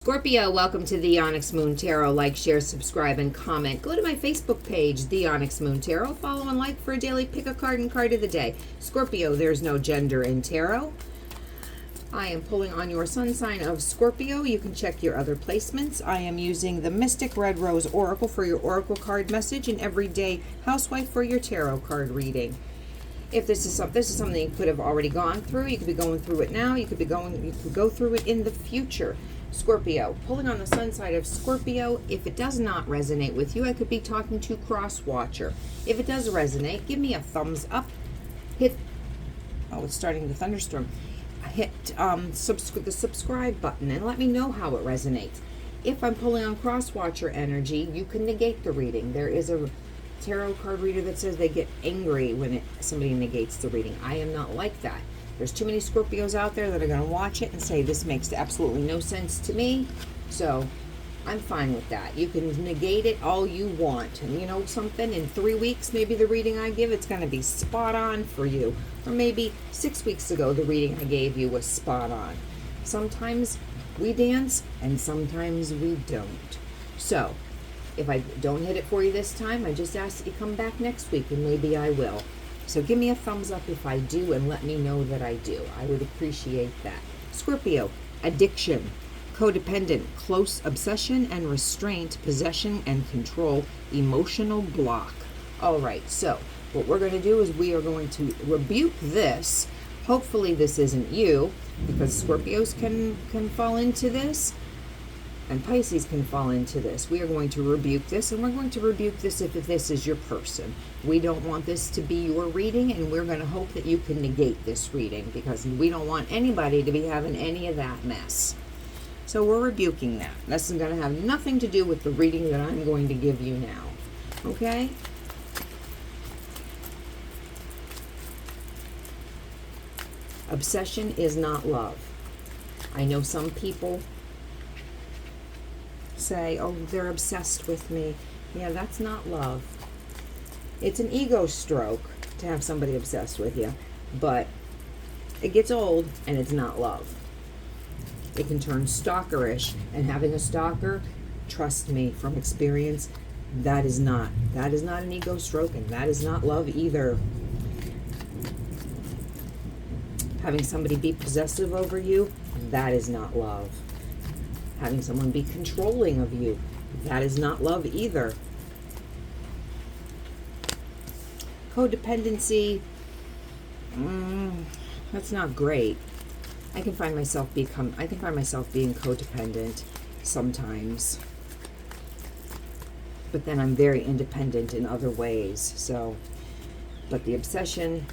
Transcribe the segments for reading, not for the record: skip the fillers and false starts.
Scorpio, welcome to the Onyx Moon Tarot. Like, share, subscribe, and comment. Go to my Facebook page, The Onyx Moon Tarot. Follow and like for a daily pick a card and card of the day. Scorpio, there's no gender in tarot. I am pulling on your sun sign of Scorpio. You can check your other placements. I am using the Mystic Red Rose Oracle for your Oracle card message and Everyday Housewife for your tarot card reading. If this is something you could have already gone through, you could be going through it now. You could go through it in the future. Scorpio, pulling on the sun side of Scorpio. If it does not resonate with you, I could be talking to Cross Watcher. If it does resonate, give me a thumbs up. Hit, oh, it's starting to thunderstorm. Hit the subscribe button and let me know how it resonates. If I'm pulling on Cross Watcher energy, you can negate the reading. There is a tarot card reader that says they get angry when somebody negates the reading. I am not like that. There's too many Scorpios out there that are going to watch it and say, this makes absolutely no sense to me. So I'm fine with that. You can negate it all you want. And you know something? In 3 weeks, maybe the reading I give, it's going to be spot on for you. Or maybe 6 weeks ago, the reading I gave you was spot on. Sometimes we dance and sometimes we don't. So if I don't hit it for you this time, I just ask that you come back next week and maybe I will. So give me a thumbs up if I do and let me know that I do. I would appreciate that. Scorpio, addiction, codependent, close obsession and restraint, possession and control, emotional block. All right, so what we're going to do is we are going to rebuke this. Hopefully this isn't you, because Scorpios can fall into this. And Pisces can fall into this. We are going to rebuke this, and we're going to rebuke this if this is your person. We don't want this to be your reading, and we're going to hope that you can negate this reading, because we don't want anybody to be having any of that mess. So we're rebuking that. This is going to have nothing to do with the reading that I'm going to give you now. Okay? Obsession is not love. I know some people say, oh, they're obsessed with me. Yeah, that's not love. It's an ego stroke to have somebody obsessed with you, but it gets old and it's not love. It can turn stalkerish, and having a stalker, trust me from experience, that is not an ego stroke, and that is not love either. Having somebody be possessive over you, that is not love. Having someone be controlling of you, that is not love either. Codependency, that's not great. I can find myself being codependent sometimes, but then I'm very independent in other ways. So, but the obsession,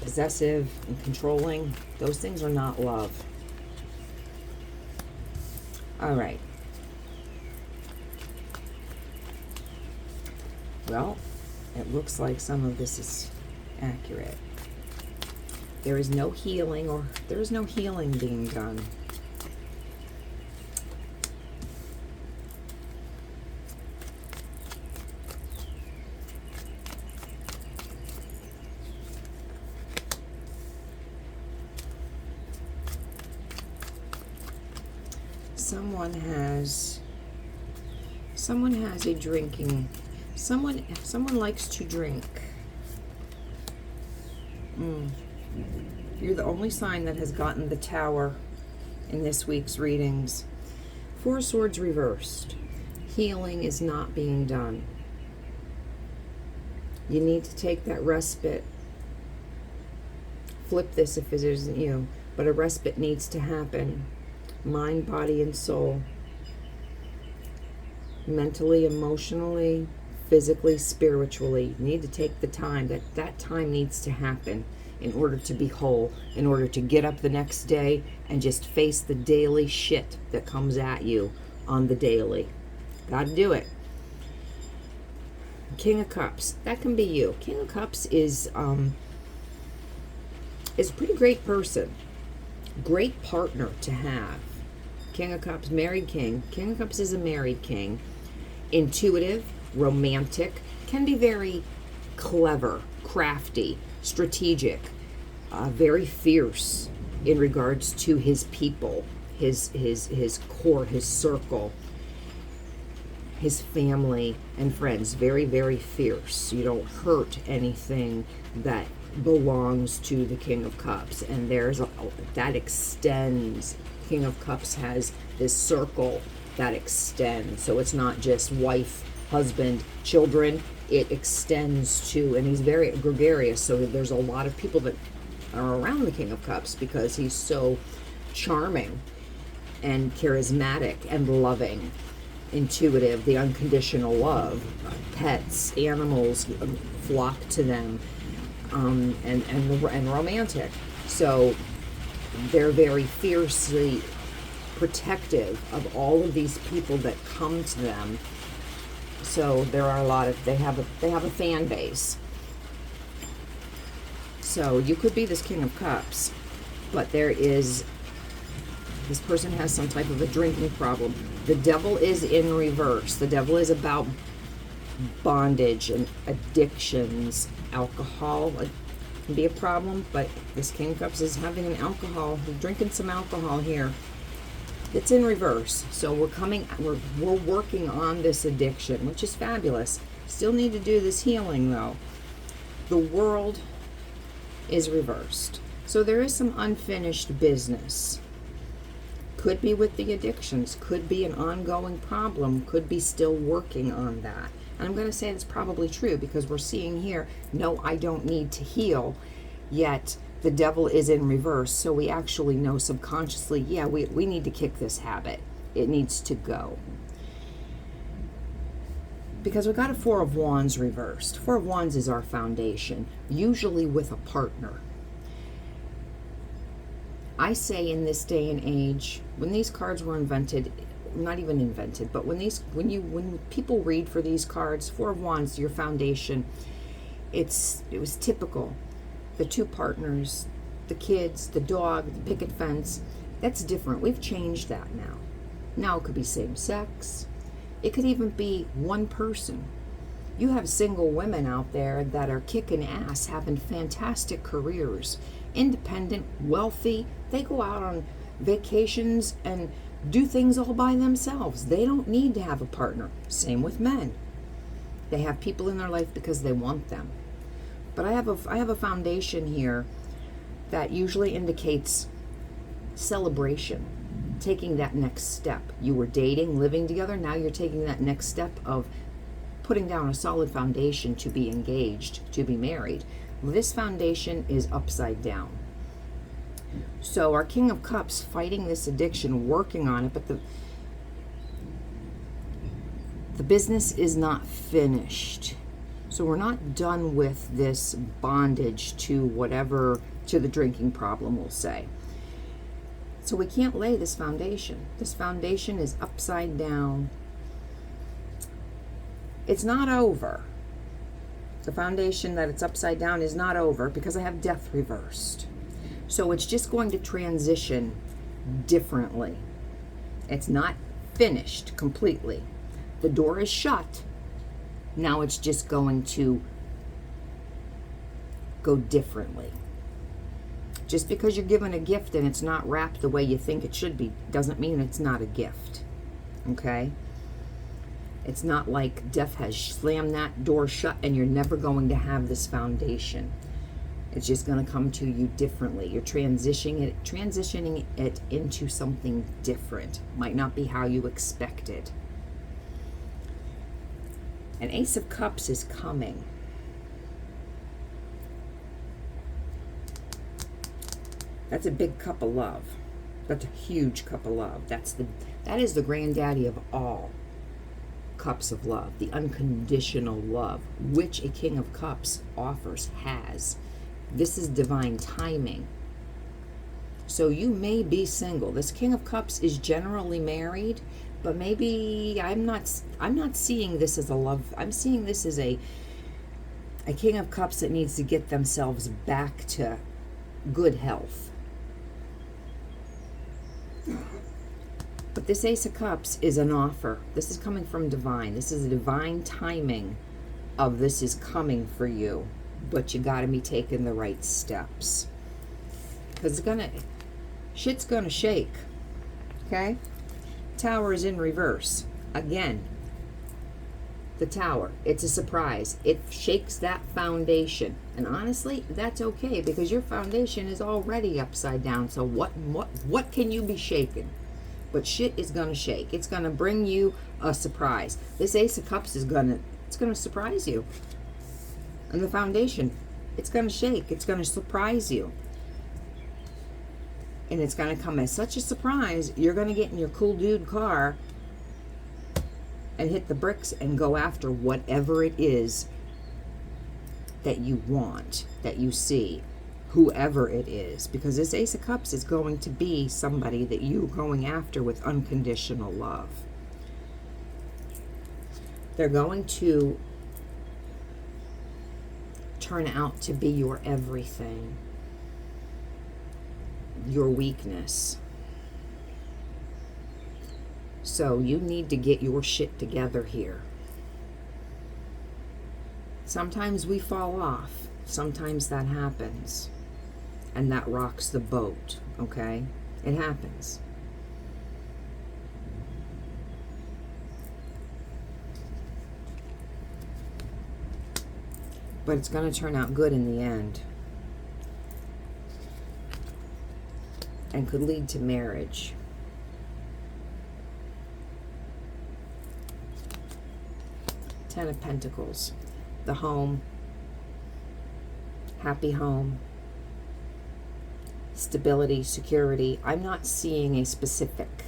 possessive and controlling, those things are not love. All right. Well, it looks like some of this is accurate. There is no healing, or there is no healing being done. Someone has a drinking, someone likes to drink. You're the only sign that has gotten the Tower in this week's readings. 4 Swords reversed. Healing is not being done. You need to take that respite. Flip this if it isn't you, but a respite needs to happen. Mind, body, and soul. Mentally, emotionally, physically, spiritually. You need to take the time. That time needs to happen in order to be whole, in order to get up the next day and just face the daily shit that comes at you on the daily. Got to do it. King of Cups. That can be you. King of Cups is a pretty great person. Great partner to have. King of Cups, married king. King of Cups is a married king. Intuitive, romantic, can be very clever, crafty, strategic, very fierce in regards to his people. his court, his circle, his family and friends. Very, very fierce. You don't hurt anything that belongs to the King of Cups. And that extends. King of Cups has this circle that extends. So it's not just wife, husband, children. It extends to, and he's very gregarious. So there's a lot of people that are around the King of Cups because he's so charming and charismatic and loving, intuitive, the unconditional love. Pets, animals flock to them, and romantic. So they're very fiercely protective of all of these people that come to them. So there are a lot of, they have a fan base. So you could be this King of Cups, but this person has some type of a drinking problem. The devil is in reverse. The devil is about bondage and addictions. Alcohol can be a problem, but this King of Cups is having drinking some alcohol here. It's in reverse. So we're working on this addiction, which is fabulous. Still need to do this healing though. The world is reversed. So there is some unfinished business. Could be with the addictions, could be an ongoing problem, could be still working on that. And I'm going to say that's probably true because we're seeing here, no, I don't need to heal, yet the devil is in reverse. So we actually know subconsciously, yeah, we need to kick this habit. It needs to go. Because we've got a Four of Wands reversed. Four of Wands is our foundation, usually with a partner. I say in this day and age, when these cards were invented, not even invented, but when people read for these cards, Four of Wands, your foundation, it was typical. The two partners, the kids, the dog, the picket fence, that's different. We've changed that now. Now it could be same sex. It could even be one person. You have single women out there that are kicking ass, having fantastic careers, independent, wealthy. They go out on vacations and do things all by themselves. They don't need to have a partner. Same with men. They have people in their life because they want them. But I have a foundation here that usually indicates celebration, taking that next step. You were dating, living together, now you're taking that next step of putting down a solid foundation to be engaged, to be married. This foundation is upside down. So our King of Cups fighting this addiction, working on it, but the business is not finished. So we're not done with this bondage to the drinking problem, we'll say. So we can't lay this foundation. This foundation is upside down. It's not over. The foundation that it's upside down is not over because I have death reversed. So it's just going to transition differently. It's not finished completely. The door is shut. Now it's just going to go differently. Just because you're given a gift and it's not wrapped the way you think it should be doesn't mean it's not a gift. Okay? It's not like death has slammed that door shut and you're never going to have this foundation. It's just going to come to you differently. You're transitioning it into something different. Might not be how you expected. An Ace of Cups is coming. That's a big cup of love. That's a huge cup of love. That is the granddaddy of all cups of love. The unconditional love, which a King of Cups has. This is divine timing. So you may be single. This King of Cups is generally married, but maybe I'm not seeing this as a love. I'm seeing this as a King of Cups that needs to get themselves back to good health. But this Ace of Cups is an offer. This is coming from divine. This is a divine timing of this is coming for you. But you got to be taking the right steps. Because shit's gonna shake. okay? Tower is in reverse. Again, the Tower, it's a surprise. It shakes that foundation. And honestly, that's okay because your foundation is already upside down. So what can you be shaking? But shit is gonna shake. It's gonna bring you a surprise. This Ace of Cups is gonna surprise you. And the foundation, it's gonna shake. It's gonna surprise you. And it's gonna come as such a surprise, you're gonna get in your cool dude car and hit the bricks and go after whatever it is that you want, that you see, whoever it is. Because this Ace of Cups is going to be somebody that you're going after with unconditional love. They're going to turn out to be your everything, your weakness. So you need to get your shit together here. Sometimes we fall off. Sometimes that happens. And that rocks the boat, okay? It happens. But it's going to turn out good in the end. And could lead to marriage. Ten of Pentacles. The home. Happy home. Stability, security. I'm not seeing a specific.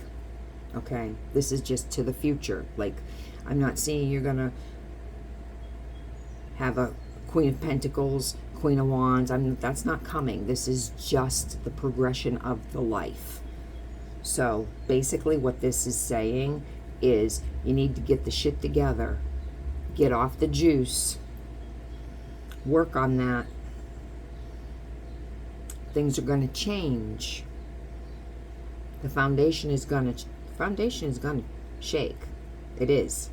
Okay? This is just to the future. Like, I'm not seeing you're going to have a Queen of Pentacles, Queen of Wands. That's not coming. This is just the progression of the life. So basically what this is saying is you need to get the shit together. Get off the juice. Work on that. Things are going to change. The foundation is going to shake. It is.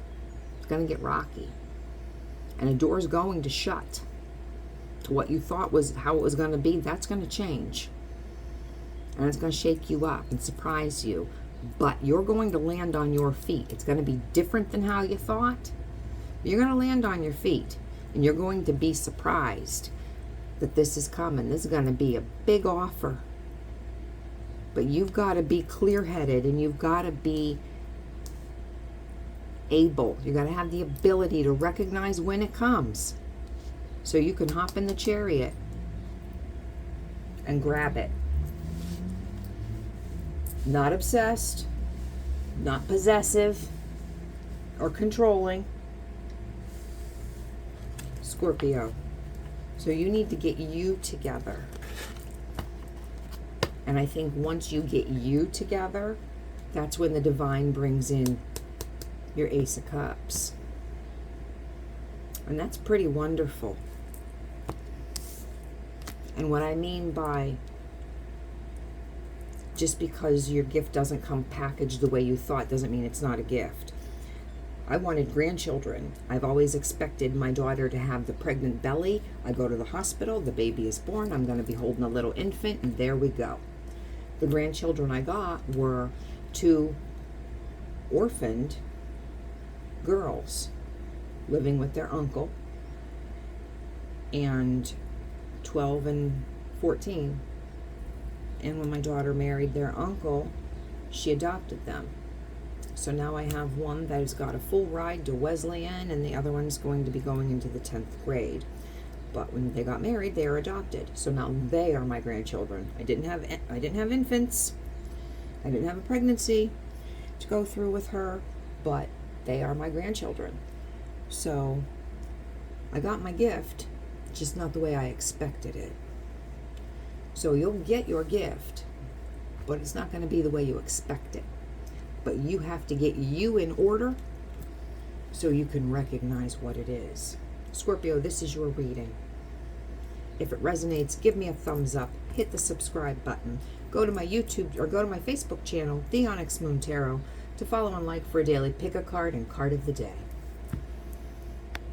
It's going to get rocky. And a door is going to shut. To what you thought was how it was going to be, that's going to change. And it's going to shake you up and surprise you. But you're going to land on your feet. It's going to be different than how you thought. You're going to land on your feet. And you're going to be surprised that this is coming. This is going to be a big offer. But you've got to be clear-headed and you've got to be able. You got to have the ability to recognize when it comes. So you can hop in the chariot and grab it. Not obsessed, not possessive or controlling. Scorpio. So you need to get you together. And I think once you get you together, that's when the divine brings in your Ace of Cups. And that's pretty wonderful. And what I mean by just because your gift doesn't come packaged the way you thought doesn't mean it's not a gift. I wanted grandchildren. I've always expected my daughter to have the pregnant belly. I go to the hospital, the baby is born, I'm going to be holding a little infant, and there we go. The grandchildren I got were 2 orphaned girls living with their uncle, and 12 and 14. And when my daughter married their uncle, she adopted them. So now I have one that has got a full ride to Wesleyan, and the other one's going to be going into the 10th grade. But when they got married, they are adopted. So now they are my grandchildren. I didn't have infants. I didn't have a pregnancy to go through with her, but they are my grandchildren. So I got my gift, just not the way I expected it. So you'll get your gift, but it's not going to be the way you expect it. But you have to get you in order so you can recognize what it is. Scorpio, this is your reading. If it resonates, give me a thumbs up. Hit the subscribe button. Go to my YouTube or go to my Facebook channel, The Onyx Moon Tarot, to follow and like for a daily pick a card and card of the day.